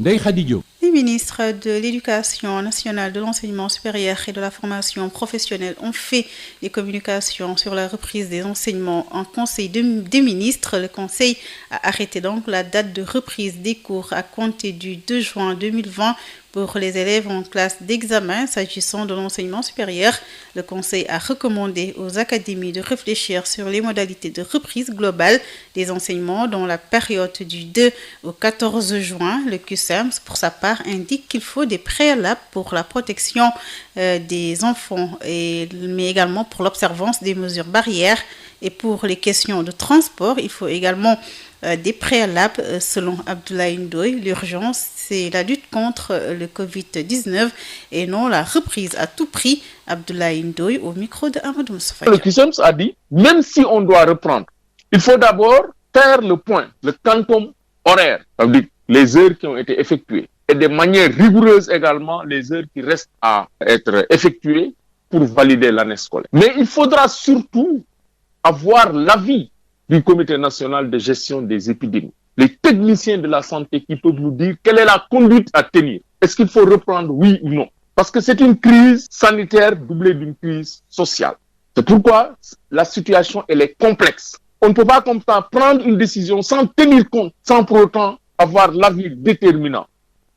Ndeye Khady Diop. Les ministres de l'Éducation nationale, de l'enseignement supérieur et de la formation professionnelle ont fait des communications sur la reprise des enseignements en Conseil des ministres. Le Conseil a arrêté donc la date de reprise des cours à compter du 2 juin 2020 pour les élèves en classe d'examen. S'agissant de l'enseignement supérieur, le Conseil a recommandé aux académies de réfléchir sur les modalités de reprise globale des enseignements dans la période du 2 au 14 juin. Le QCEM, pour sa part, indique qu'il faut des préalables pour la protection des enfants, mais également pour l'observance des mesures barrières. Et pour les questions de transport, il faut également des préalables. Selon Abdoulaye Ndoye, l'urgence, c'est la lutte contre le Covid-19 et non la reprise à tout prix. Abdoulaye Ndoye au micro de Amadou Moustapha. Le QCEM a dit, même si on doit reprendre, il faut d'abord faire le point, le quantum horaire, c'est-à-dire les heures qui ont été effectuées, et de manière rigoureuse également les heures qui restent à être effectuées pour valider l'année scolaire. Mais il faudra surtout avoir l'avis du Comité national de gestion des épidémies, les techniciens de la santé qui peuvent nous dire quelle est la conduite à tenir. Est-ce qu'il faut reprendre, oui ou non? Parce que c'est une crise sanitaire doublée d'une crise sociale. C'est pourquoi la situation elle est complexe. On ne peut pas comme ça prendre une décision sans tenir compte, sans pour autant avoir l'avis déterminant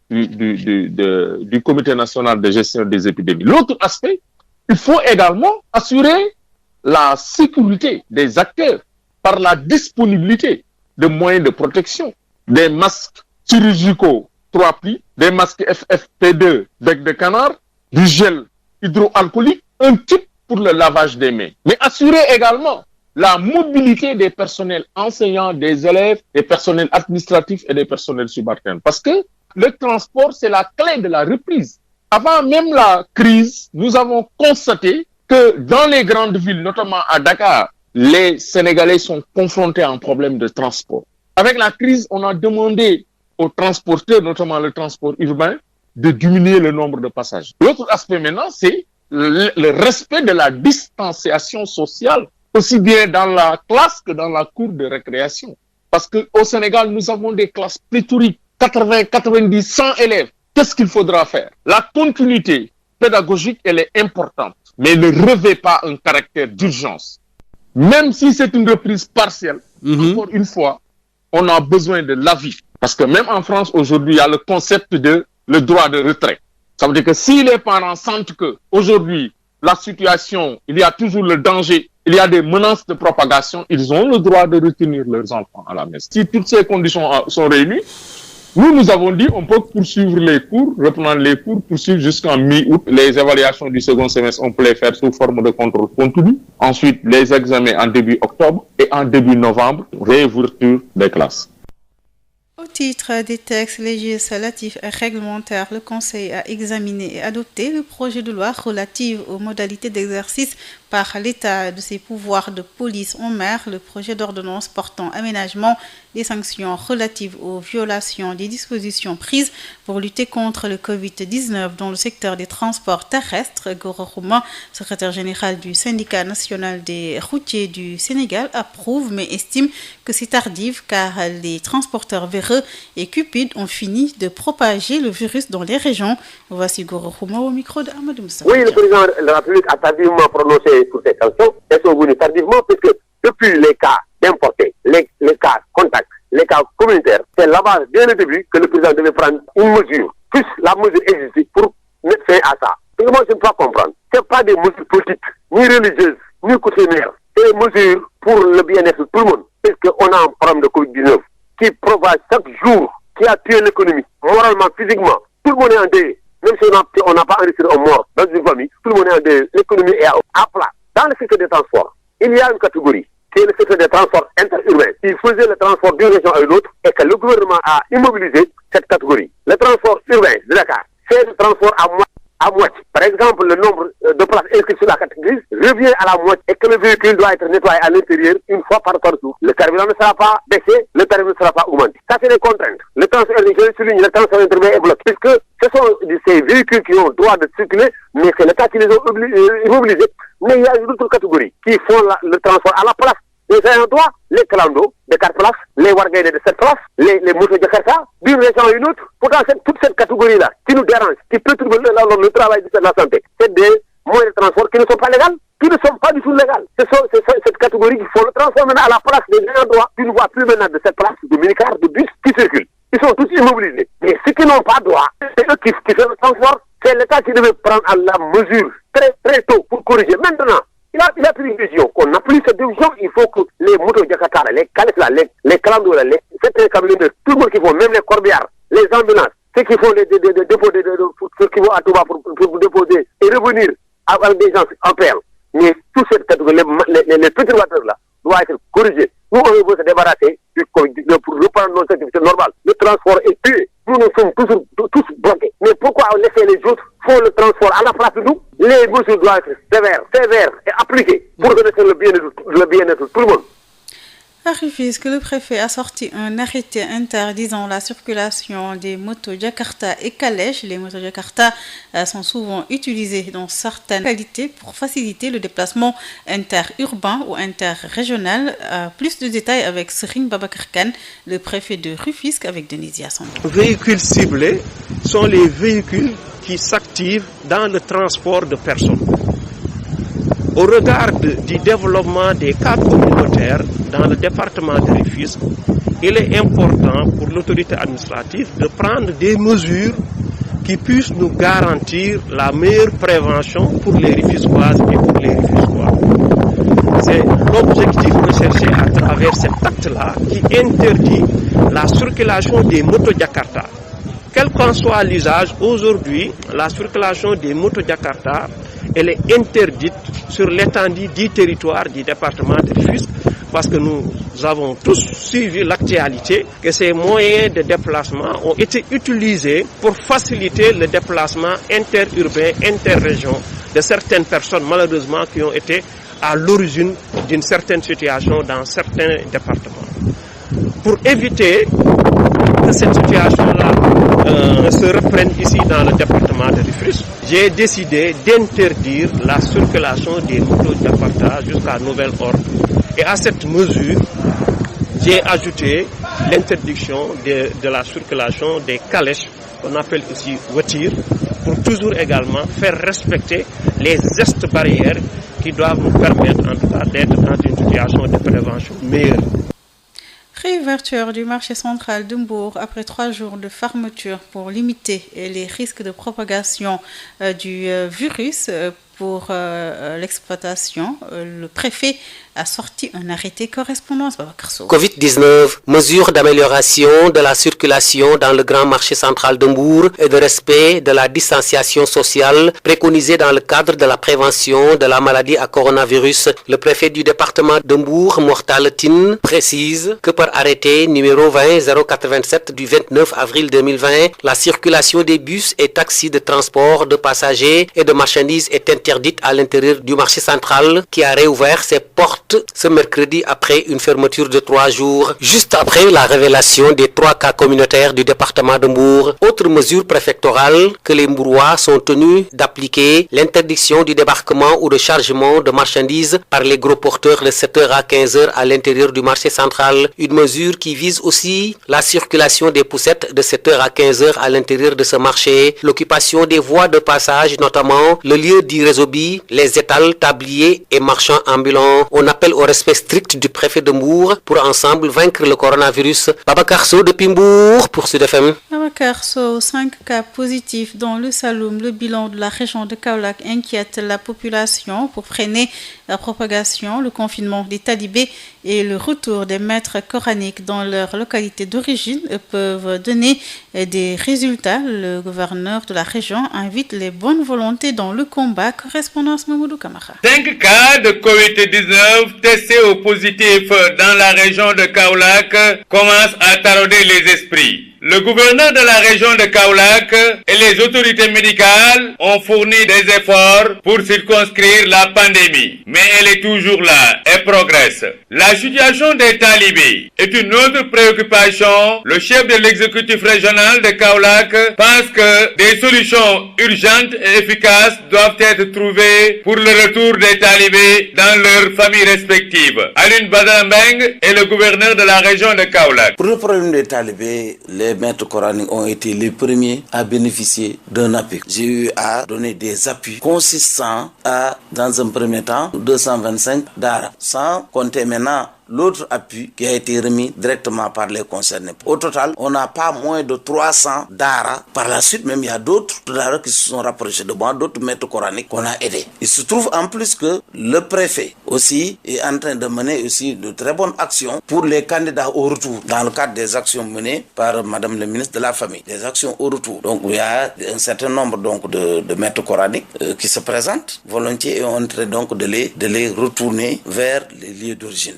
du Comité national de gestion des épidémies. L'autre aspect, il faut également assurer la sécurité des acteurs par la disponibilité de moyens de protection, des masques chirurgicaux 3 plis, des masques FFP2 bec de canard, du gel hydroalcoolique, un type pour le lavage des mains. Mais assurer également la mobilité des personnels enseignants, des élèves, des personnels administratifs et des personnels subalternes. Parce que le transport, c'est la clé de la reprise. Avant même la crise, nous avons constaté que dans les grandes villes, notamment à Dakar, les Sénégalais sont confrontés à un problème de transport. Avec la crise, on a demandé aux transporteurs, notamment le transport urbain, de diminuer le nombre de passagers. L'autre aspect maintenant, c'est le respect de la distanciation sociale, aussi bien dans la classe que dans la cour de récréation. Parce qu'au Sénégal, nous avons des classes pléthoriques, 80, 90, 100 élèves. Qu'est-ce qu'il faudra faire? La continuité pédagogique, elle est importante, mais ne revêt pas un caractère d'urgence. Même si c'est une reprise partielle, encore une fois, on a besoin de l'avis. Parce que même en France, aujourd'hui, il y a le concept de le droit de retrait. Ça veut dire que si les parents sentent que aujourd'hui, la situation, il y a toujours le danger, il y a des menaces de propagation, ils ont le droit de retenir leurs enfants à la maison. Si toutes ces conditions sont réunies, nous avons dit on peut poursuivre les cours, reprendre les cours, poursuivre jusqu'en mi-août. Les évaluations du second semestre, on peut les faire sous forme de contrôle continu. Ensuite, les examens en début octobre et en début novembre, réouverture des classes. Au titre des textes législatifs et réglementaires, le Conseil a examiné et adopté le projet de loi relatif aux modalités d'exercice par l'État de ses pouvoirs de police en mer, le projet d'ordonnance portant aménagement des sanctions relatives aux violations des dispositions prises pour lutter contre le Covid-19 dans le secteur des transports terrestres. Goro Khouma, secrétaire général du syndicat national des routiers du Sénégal, approuve mais estime que c'est tardif car les transporteurs véreux et cupides ont fini de propager le virus dans les régions. Voici Goro Khouma au micro de Amadou Moustapha. Oui, le président de la République a tardivement prononcé pour ces sanctions. Elles sont venues tardivement puisque depuis les cas d'importés, les cas contacts, les cas communautaires, c'est là-bas, dès le début, que le président devait prendre une mesure, plus la mesure existe pour mettre fin à ça. Et moi, je ne peux pas comprendre. Ce n'est pas des mesures politiques, ni religieuses, ni coutumières. C'est des mesures pour le bien-être de tout le monde. Parce qu'on a un problème de Covid-19 qui propage chaque jour, qui a tué l'économie, moralement, physiquement. Tout le monde est en deuil. Même si on n'a pas enregistré un mort dans une famille, tout le monde est en deuil. L'économie est à plat. Dans le secteur des transports, il y a une catégorie qui est le secteur des transports interurbains. Il faisait le transport d'une région à une autre et que le gouvernement a immobilisé cette catégorie. Le transport urbain de Dakar, c'est le transport à moitié. Par exemple, le nombre de places inscrites sur la catégorie revient à la moitié et que le véhicule doit être nettoyé à l'intérieur une fois par jour. Le carburant ne sera pas baissé, le tarif ne sera pas augmenté. Ça, c'est des contraintes. Le transport, je souligne, le transport interurbain est bloqué puisque ce sont ces véhicules qui ont le droit de circuler, mais c'est l'État qui les a immobilisés. Mais il y a une autre catégorie qui font le transport à la place les ayants droit, les clando de 4 places, les wargaines de 7 places, les motos Jakarta, d'une région à une autre. Pourtant, toute cette catégorie-là qui nous dérange, qui peut trouver le travail de la santé, c'est des moyens de transport qui ne sont pas légaux, qui ne sont pas du tout légaux. C'est cette catégorie qui faut le transformer maintenant à la place des ayants droit. Tu ne vois plus maintenant de cette place de minicars, de bus qui circulent. Ils sont tous immobilisés. Mais ceux qui n'ont pas droit, c'est eux qui font le transport. C'est l'État qui devait prendre à la mesure très très tôt pour corriger. Maintenant, il a pris une décision. Qu'on n'a plus cette décision, il faut que les motos Jakarta, les calèches là, les clando là, les camionneurs, tout le monde qui font, même les corbières, les ambulances, ceux qui font les dépôts, ceux qui vont à Touba pour déposer et revenir avec des gens en paix. Mais tout cette catégorie, les petits voitures là, doivent être corrigés. Nous, on veut se débarrasser pour reprendre nos activités normales. Le transport est tué. Nous sommes tous bloqués. Mais pourquoi laisser les autres faire le transport à la place de nous? Les mesures doivent être sévères et appliquées pour connaître le bien-être de tout le monde. À Rufisque, le préfet a sorti un arrêté interdisant la circulation des motos Jakarta et calèches. Les motos Jakarta sont souvent utilisées dans certaines localités pour faciliter le déplacement interurbain ou interrégional. Plus de détails avec Serigne Babacar Kane, le préfet de Rufisque, avec Denisia Sandou. Véhicules ciblés sont les véhicules qui s'activent dans le transport de personnes. Au regard du développement des cas communautaires dans le département de Rufisque, il est important pour l'autorité administrative de prendre des mesures qui puissent nous garantir la meilleure prévention pour les Rufisquoises et pour les Rufisquois. C'est l'objectif recherché à travers cet acte-là qui interdit la circulation des motos Jakarta. Quel qu'en soit l'usage, aujourd'hui, la circulation des motos Jakarta, elle est interdite sur l'étendue du territoire du département de Rufisque parce que nous avons tous suivi l'actualité que ces moyens de déplacement ont été utilisés pour faciliter le déplacement interurbain, interrégion de certaines personnes malheureusement qui ont été à l'origine d'une certaine situation dans certains départements. Pour éviter que cette situation-là se reprenne ici dans le département de Rufisque, j'ai décidé d'interdire la circulation des motos Jakarta jusqu'à nouvel ordre. Et à cette mesure, j'ai ajouté l'interdiction de la circulation des calèches, qu'on appelle ici voitures, pour toujours également faire respecter les gestes barrières qui doivent nous permettre en tout cas d'être dans une situation de prévention meilleure. Réouverture du marché central de Mbour après 3 jours de fermeture pour limiter les risques de propagation du virus. Pour l'exploitation, le préfet a sorti un arrêté correspondance. Covid-19, mesures d'amélioration de la circulation dans le grand marché central de Mbour et de respect de la distanciation sociale préconisée dans le cadre de la prévention de la maladie à coronavirus. Le préfet du département de Mbour, Mortal Tine, précise que par arrêté numéro 20-087 du 29 avril 2020, la circulation des bus et taxis de transport de passagers et de marchandises est interdite à l'intérieur du marché central qui a réouvert ses portes ce mercredi après une fermeture de 3 jours, juste après la révélation des 3 cas communautaires du département de Mbour. Autre mesure préfectorale que les Mbourois sont tenus d'appliquer, l'interdiction du débarquement ou de chargement de marchandises par les gros porteurs de 7h à 15h à l'intérieur du marché central. Une mesure qui vise aussi la circulation des poussettes de 7h à 15h à l'intérieur de ce marché, l'occupation des voies de passage, notamment le lieu du réseau les étals, tabliers et marchands ambulants. On appelle au respect strict du préfet de Mbour pour ensemble vaincre le coronavirus. Babacar Sow depuis Mbour pour Sud FM. Babacar Sow, 5 cas positifs dans le Saloum. Le bilan de la région de Kaolack inquiète la population pour freiner la propagation, le confinement des talibés et le retour des maîtres coraniques dans leur localité d'origine peuvent donner des résultats. Le gouverneur de la région invite les bonnes volontés dans le combat. Correspondance Mamoudou Kamara. 5 cas de Covid-19 testés au positif dans la région de Kaolack commencent à tarauder les esprits. Le gouverneur de la région de Kaolack et les autorités médicales ont fourni des efforts pour circonscrire la pandémie, mais elle est toujours là et progresse. La situation des talibés est une autre préoccupation. Le chef de l'exécutif régional de Kaolack pense que des solutions urgentes et efficaces doivent être trouvées pour le retour des talibés dans leurs familles respectives. Alioune Badara Mbengue est le gouverneur de la région de Kaolack. Pour le problème des talibés, les maîtres coraniques ont été les premiers à bénéficier d'un appui. J'ai eu à donner des appuis consistants à, dans un premier temps, 225 daara, sans compter maintenant l'autre appui qui a été remis directement par les concernés. Au total, on n'a pas moins de 300 daara. Par la suite, même, il y a d'autres daara qui se sont rapprochés de moi, d'autres maîtres coraniques qu'on a aidés. Il se trouve en plus que le préfet aussi est en train de mener aussi de très bonnes actions pour les candidats au retour, dans le cadre des actions menées par Madame le ministre de la Famille, des actions au retour. Donc, il y a un certain nombre donc, de maîtres coraniques qui se présentent volontiers et on est en train donc de les retourner vers les lieux d'origine.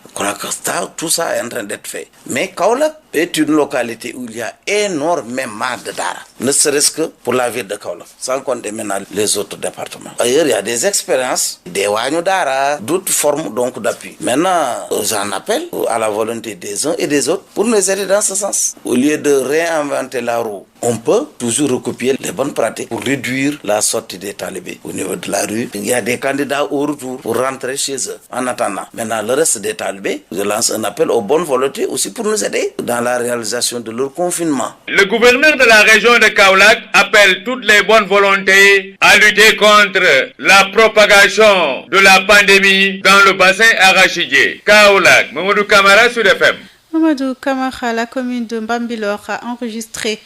Tout ça est en train d'être fait. Mais Kaolack est une localité où il y a énormément de daara, ne serait-ce que pour la ville de Kaolack, sans compter maintenant les autres départements. Ailleurs, il y a des expériences, des wagnu daara, d'autres formes donc d'appui. Maintenant, j'en appelle à la volonté des uns et des autres pour nous aider dans ce sens. Au lieu de réinventer la roue, on peut toujours recopier les bonnes pratiques pour réduire la sortie des talibés au niveau de la rue. Il y a des candidats au retour pour rentrer chez eux. En attendant, maintenant le reste des talibés, je lance un appel aux bonnes volontés aussi pour nous aider dans la réalisation de leur confinement. Le gouverneur de la région de Kaolack appelle toutes les bonnes volontés à lutter contre la propagation de la pandémie dans le bassin arachidier. Kaolack, Mamadou Camara sur FM. Mamadou Camara, la commune de Bambilor a enregistré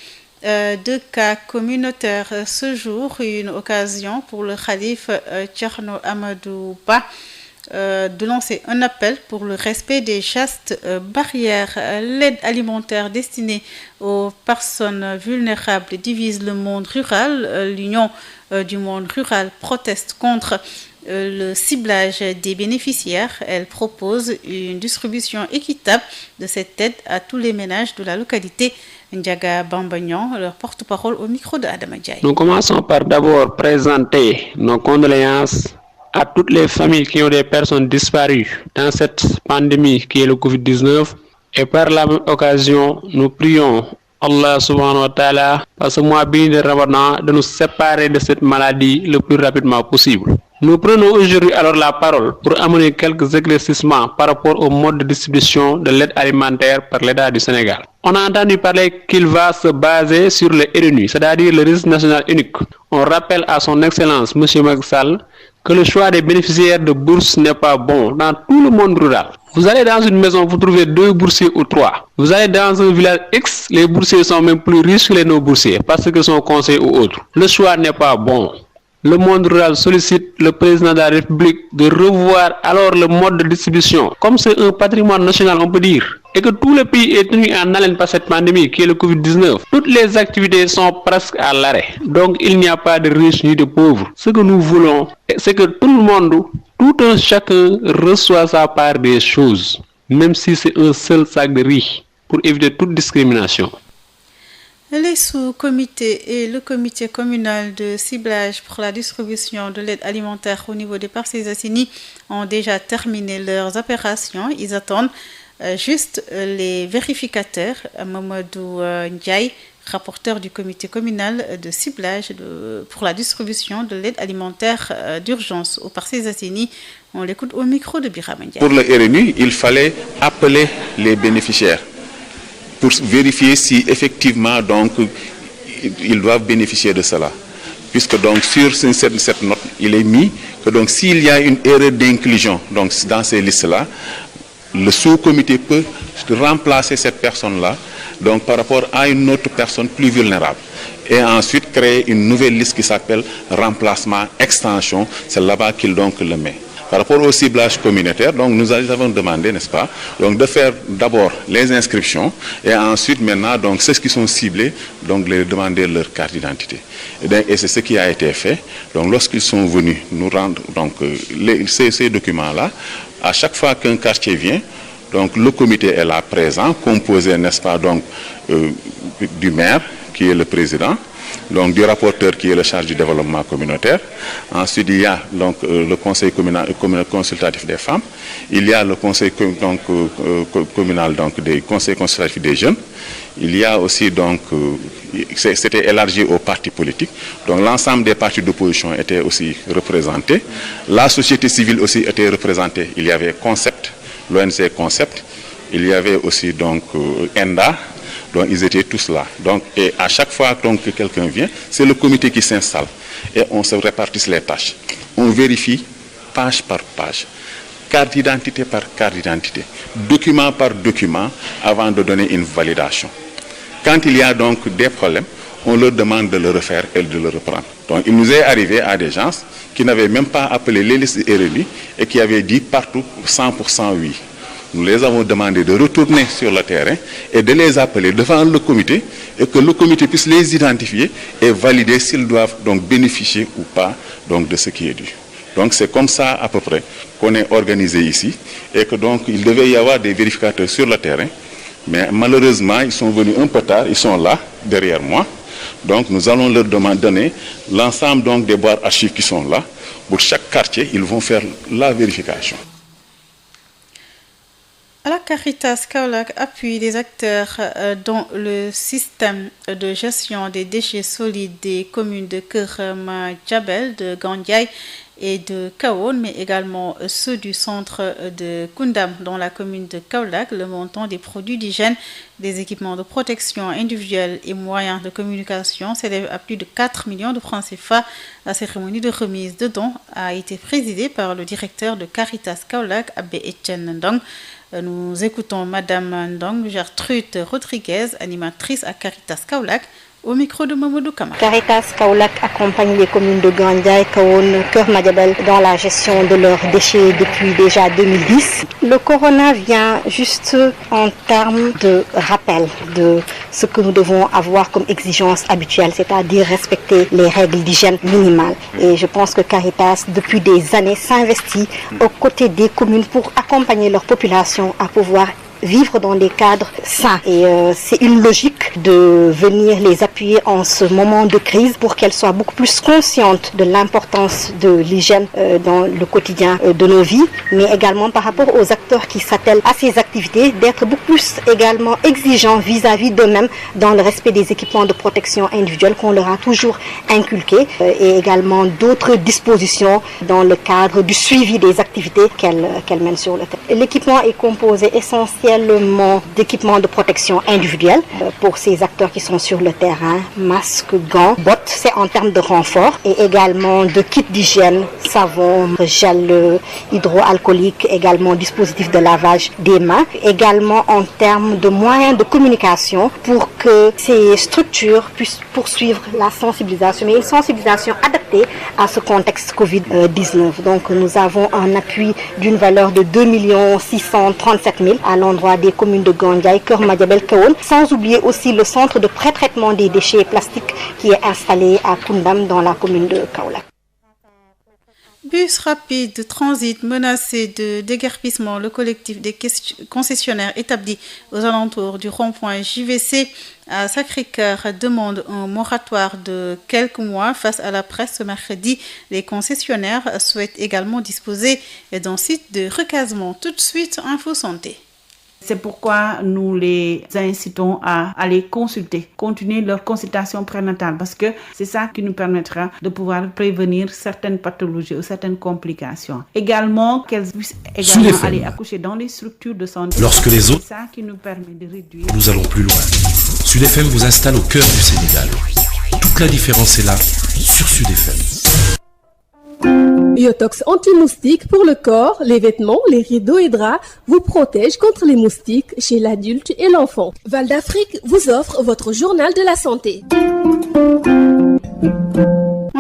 2 cas communautaires ce jour, une occasion pour le khalife Thierno Amadou Ba de lancer un appel pour le respect des chastes barrières. L'aide alimentaire destinée aux personnes vulnérables divise le monde rural. L'Union du monde rural proteste contre le ciblage des bénéficiaires. Elle propose une distribution équitable de cette aide à tous les ménages de la localité. Ndiaga Bambagnon, leur porte-parole au micro de Adama Diaye. Nous commençons par d'abord présenter nos condoléances à toutes les familles qui ont des personnes disparues dans cette pandémie qui est le Covid-19. Et par la même occasion, nous prions Allah subhanahu wa ta'ala, par ce mois béni de Ramadan, de nous séparer de cette maladie le plus rapidement possible. Nous prenons aujourd'hui alors la parole pour amener quelques éclaircissements par rapport au mode de distribution de l'aide alimentaire par l'État du Sénégal. On a entendu parler qu'il va se baser sur le RNU, c'est-à-dire le registre national unique. On rappelle à son excellence, M. Macky Sall, que le choix des bénéficiaires de bourses n'est pas bon dans tout le monde rural. Vous allez dans une maison, vous trouvez 2 boursiers ou 3. Vous allez dans un village X, les boursiers sont même plus riches que les non-boursiers parce que sont conseillers ou autres. Le choix n'est pas bon. Le monde rural sollicite le président de la République de revoir alors le mode de distribution. Comme c'est un patrimoine national, on peut dire, et que tout le pays est tenu en haleine par cette pandémie qui est le Covid-19, toutes les activités sont presque à l'arrêt. Donc il n'y a pas de riches ni de pauvres. Ce que nous voulons, c'est que tout le monde, tout un chacun reçoit sa part des choses, même si c'est un seul sac de riz, pour éviter toute discrimination. Les sous-comités et le comité communal de ciblage pour la distribution de l'aide alimentaire au niveau des Parcelles Assainies ont déjà terminé leurs opérations. Ils attendent juste les vérificateurs. Mamadou Ndiaye, rapporteur du comité communal de ciblage pour la distribution de l'aide alimentaire d'urgence aux Parcelles Assainies. On l'écoute au micro de Birama Ndiaye. Pour le RNU, il fallait appeler les bénéficiaires pour vérifier si effectivement donc ils doivent bénéficier de cela. Puisque donc sur cette note, il est mis que donc s'il y a une erreur d'inclusion donc dans ces listes-là, le sous-comité peut remplacer cette personne-là donc par rapport à une autre personne plus vulnérable. Et ensuite créer une nouvelle liste qui s'appelle remplacement extension. C'est là-bas qu'il donc le met. Par rapport au ciblage communautaire, donc nous avons demandé, n'est-ce pas, donc de faire d'abord les inscriptions et ensuite maintenant donc ceux qui sont ciblés, donc les demander leur carte d'identité. Et c'est ce qui a été fait. Donc lorsqu'ils sont venus nous rendre donc ces documents-là, à chaque fois qu'un quartier vient, donc le comité est là présent, composé, n'est-ce pas, donc du maire qui est le président, donc du rapporteur qui est le charge du développement communautaire. Ensuite, il y a donc le conseil communal consultatif des femmes. Il y a le conseil communal donc des conseils consultatifs des jeunes. Il y a aussi donc, c'était élargi aux partis politiques. Donc l'ensemble des partis d'opposition étaient aussi représentés. La société civile aussi était représentée. Il y avait Concept, l'ONG Concept. Il y avait aussi donc ENDA. Donc ils étaient tous là. Donc, et à chaque fois donc, que quelqu'un vient, c'est le comité qui s'installe. Et on se répartit les tâches. On vérifie page par page, carte d'identité par carte d'identité, document par document, avant de donner une validation. Quand il y a donc des problèmes, on leur demande de le refaire et de le reprendre. Donc il nous est arrivé à des gens qui n'avaient même pas appelé les listes RNU et qui avaient dit partout 100% oui. Nous les avons demandé de retourner sur le terrain et de les appeler devant le comité et que le comité puisse les identifier et valider s'ils doivent donc bénéficier ou pas donc, de ce qui est dû. Donc c'est comme ça à peu près qu'on est organisé ici et que donc il devait y avoir des vérificateurs sur le terrain. Mais malheureusement, ils sont venus un peu tard, ils sont là, derrière moi. Donc nous allons leur donner l'ensemble donc, des boîtes archives qui sont là. Pour chaque quartier, ils vont faire la vérification. La Caritas Kaolack appuie les acteurs dans le système de gestion des déchets solides des communes de Keur Madiabel, de Gandiaye et de Kahone, mais également ceux du centre de Koundam dans la commune de Kaolack. Le montant des produits d'hygiène, des équipements de protection individuelle et moyens de communication s'élève à plus de 4 millions de francs CFA. La cérémonie de remise de dons a été présidée par le directeur de Caritas Kaolack, Abbé Etienne Ndong. Nous écoutons Madame Ndong, Gertrude Rodriguez, animatrice à Caritas Kaolack, au micro de Mamadou Kamara. Caritas Kaolack accompagne les communes de Gandiaye, Kahone, Keur Madiabel dans la gestion de leurs déchets depuis déjà 2010. Le corona vient juste en termes de rappel de ce que nous devons avoir comme exigence habituelle, c'est-à-dire respecter les règles d'hygiène minimales. Et je pense que Caritas, depuis des années, s'investit aux côtés des communes pour accompagner leur population à pouvoir vivre dans des cadres sains. Et c'est une logique de venir les appuyer en ce moment de crise pour qu'elles soient beaucoup plus conscientes de l'importance de l'hygiène dans le quotidien de nos vies, mais également par rapport aux acteurs qui s'attellent à ces activités, d'être beaucoup plus également exigeants vis-à-vis d'eux-mêmes dans le respect des équipements de protection individuelle qu'on leur a toujours inculqués et également d'autres dispositions dans le cadre du suivi des activités qu'elles mènent sur le terrain. L'équipement est composé essentiellement d'équipements de protection individuelle pour ces acteurs qui sont sur le terrain, masques, gants, bottes, c'est en termes de renfort, et également de kits d'hygiène, savon, gel hydroalcoolique, également dispositif de lavage des mains, également en termes de moyens de communication pour que ces structures puissent poursuivre la sensibilisation, mais une sensibilisation adaptée à ce contexte Covid-19. Donc nous avons un appui d'une valeur de 2 637 000 à l'endroit des communes de Gandiaye, Keur Madiabel, Kahone, sans oublier aussi le centre de pré-traitement des déchets plastiques qui est installé à Koundam dans la commune de Kaolack. Bus rapide de transit menacé de déguerpissement, le collectif des concessionnaires établis aux alentours du rond-point JVC à Sacré-Cœur demande un moratoire de quelques mois face à la presse ce mercredi. Les concessionnaires souhaitent également disposer d'un site de recasement. Tout de suite, Info Santé. C'est pourquoi nous les incitons à aller consulter, continuer leur consultation prénatale, parce que c'est ça qui nous permettra de pouvoir prévenir certaines pathologies ou certaines complications. Également, qu'elles puissent également aller accoucher dans les structures de santé. Lorsque les autres, c'est ça qui nous permet de réduire. Nous allons plus loin. Sud FM vous installe au cœur du Sénégal. Toute la différence est là, sur Sud FM. Biotox anti-moustique pour le corps, les vêtements, les rideaux et draps vous protège contre les moustiques chez l'adulte et l'enfant. Val d'Afrique vous offre votre journal de la santé.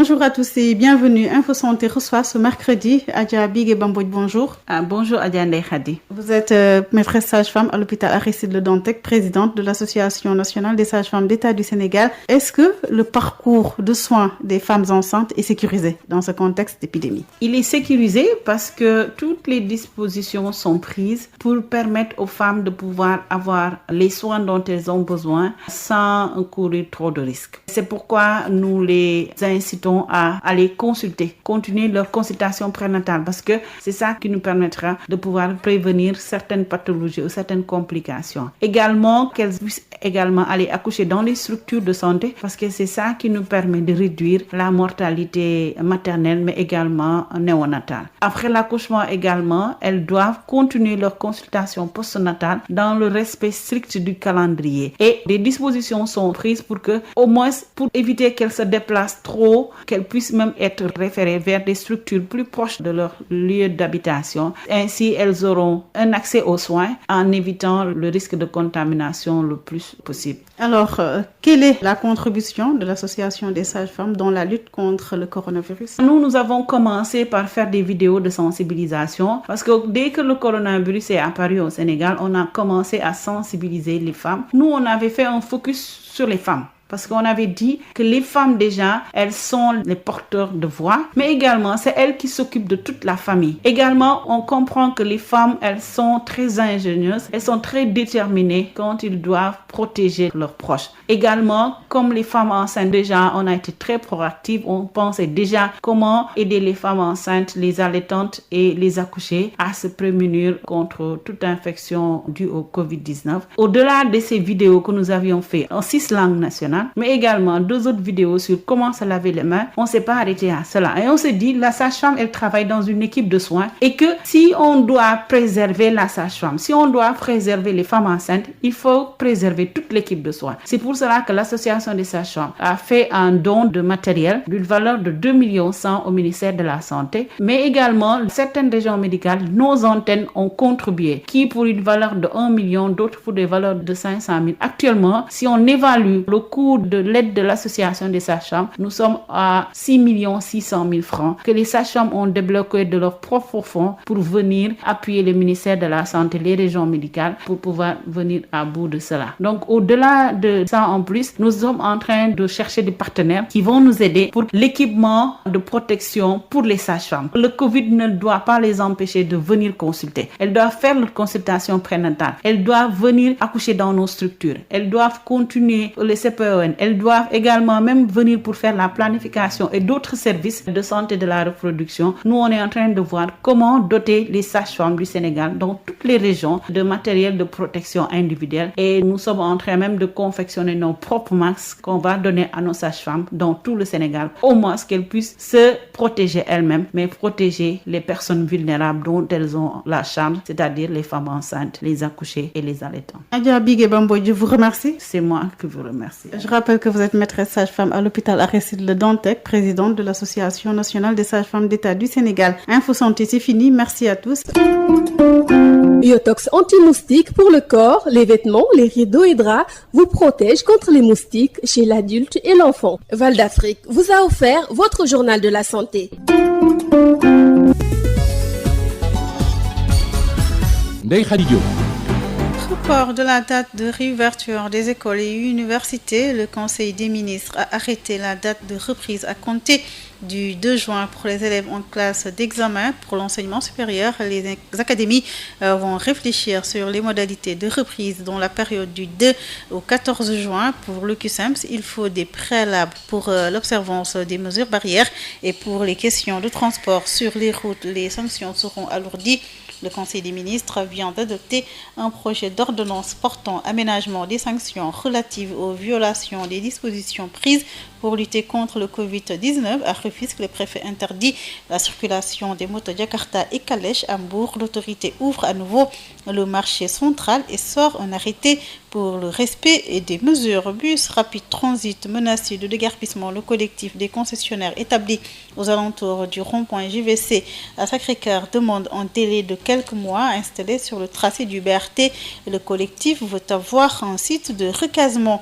Bonjour à tous et bienvenue. Info Santé reçoit ce mercredi Adja Bigué Bambodj, bonjour. Bonjour Adja Ndeye Khady. Vous êtes maîtresse sage-femme à l'hôpital Aristide Le Dantec, présidente de l'Association nationale des sages-femmes d'État du Sénégal. Est-ce que le parcours de soins des femmes enceintes est sécurisé dans ce contexte d'épidémie? Il est sécurisé parce que toutes les dispositions sont prises pour permettre aux femmes de pouvoir avoir les soins dont elles ont besoin sans courir trop de risques. C'est pourquoi nous les incitons à aller consulter, continuer leur consultation prénatale parce que c'est ça qui nous permettra de pouvoir prévenir certaines pathologies ou certaines complications. Également, qu'elles puissent également aller accoucher dans les structures de santé parce que c'est ça qui nous permet de réduire la mortalité maternelle mais également néonatale. Après l'accouchement également, elles doivent continuer leur consultation postnatale dans le respect strict du calendrier et des dispositions sont prises pour que, au moins pour éviter qu'elles se déplacent trop, qu'elles puissent même être référées vers des structures plus proches de leur lieu d'habitation. Ainsi, elles auront un accès aux soins en évitant le risque de contamination le plus possible. Alors, quelle est la contribution de l'Association des sages-femmes dans la lutte contre le coronavirus? Nous avons commencé par faire des vidéos de sensibilisation parce que dès que le coronavirus est apparu au Sénégal, on a commencé à sensibiliser les femmes. Nous, on avait fait un focus sur les femmes. Parce qu'on avait dit que les femmes déjà, elles sont les porteurs de voix, mais également c'est elles qui s'occupent de toute la famille. Également, on comprend que les femmes, elles sont très ingénieuses, elles sont très déterminées quand ils doivent protéger leurs proches. Également, comme les femmes enceintes déjà, on a été très proactifs, on pensait déjà comment aider les femmes enceintes, les allaitantes et les accouchées à se prémunir contre toute infection due au Covid-19. Au-delà de ces vidéos que nous avions fait en 6 langues nationales, mais également 2 autres vidéos sur comment se laver les mains. On ne s'est pas arrêté à cela. Et on s'est dit, la sage-femme, elle travaille dans une équipe de soins et que si on doit préserver la sage-femme, si on doit préserver les femmes enceintes, il faut préserver toute l'équipe de soins. C'est pour cela que l'Association des sages-femmes a fait un don de matériel d'une valeur de 2,1 millions au ministère de la Santé, mais également certaines régions médicales, nos antennes ont contribué, qui pour une valeur de 1 million, d'autres pour des valeurs de 500 000. Actuellement, si on évalue le coût de l'aide de l'Association des sages-femmes, nous sommes à 6 600 000 francs que les sages-femmes ont débloqué de leurs propres fonds pour venir appuyer le ministère de la Santé, les régions médicales, pour pouvoir venir à bout de cela. Donc, au-delà de ça, en plus, nous sommes en train de chercher des partenaires qui vont nous aider pour l'équipement de protection pour les sages-femmes. Le Covid ne doit pas les empêcher de venir consulter. Elles doivent faire leur consultation prénatale. Elles doivent venir accoucher dans nos structures. Elles doivent continuer les CPE. Elles doivent également même venir pour faire la planification et d'autres services de santé de la reproduction. Nous, on est en train de voir comment doter les sages-femmes du Sénégal dans toutes les régions de matériel de protection individuelle. Et nous sommes en train même de confectionner nos propres masques qu'on va donner à nos sages-femmes dans tout le Sénégal, au moins qu'elles puissent se protéger elles-mêmes, mais protéger les personnes vulnérables dont elles ont la charge, c'est-à-dire les femmes enceintes, les accouchées et les allaitants. Adja Bigué Bambodj, je vous remercie. C'est moi qui vous remercie. Je rappelle que vous êtes maîtresse sage-femme à l'hôpital Aristide Le Dantec, présidente de l'Association nationale des sages-femmes d'État du Sénégal. Info Santé, c'est fini. Merci à tous. Biotox anti-moustique pour le corps, les vêtements, les rideaux et draps vous protège contre les moustiques chez l'adulte et l'enfant. Val d'Afrique vous a offert votre journal de la santé. Ndeye Khady Diop. Report de la date de réouverture des écoles et universités, le Conseil des ministres a arrêté la date de reprise à compter du 2 juin pour les élèves en classe d'examen pour l'enseignement supérieur. Les académies vont réfléchir sur les modalités de reprise dans la période du 2 au 14 juin. Pour le QSEMS, il faut des préalables pour l'observance des mesures barrières et pour les questions de transport sur les routes, les sanctions seront alourdies. Le Conseil des ministres vient d'adopter un projet d'ordonnance portant aménagement des sanctions relatives aux violations des dispositions prises pour lutter contre le Covid-19. À Rufisque, le préfet interdit la circulation des motos Jakarta et Calèche. À Mbour, l'autorité ouvre à nouveau le marché central et sort un arrêté pour le respect et des mesures. Bus Rapide Transit menacé de déguerpissement. Le collectif des concessionnaires établis aux alentours du rond-point JVC à Sacré-Cœur demande un délai de quelques mois installé sur le tracé du BRT. Le collectif veut avoir un site de recasement.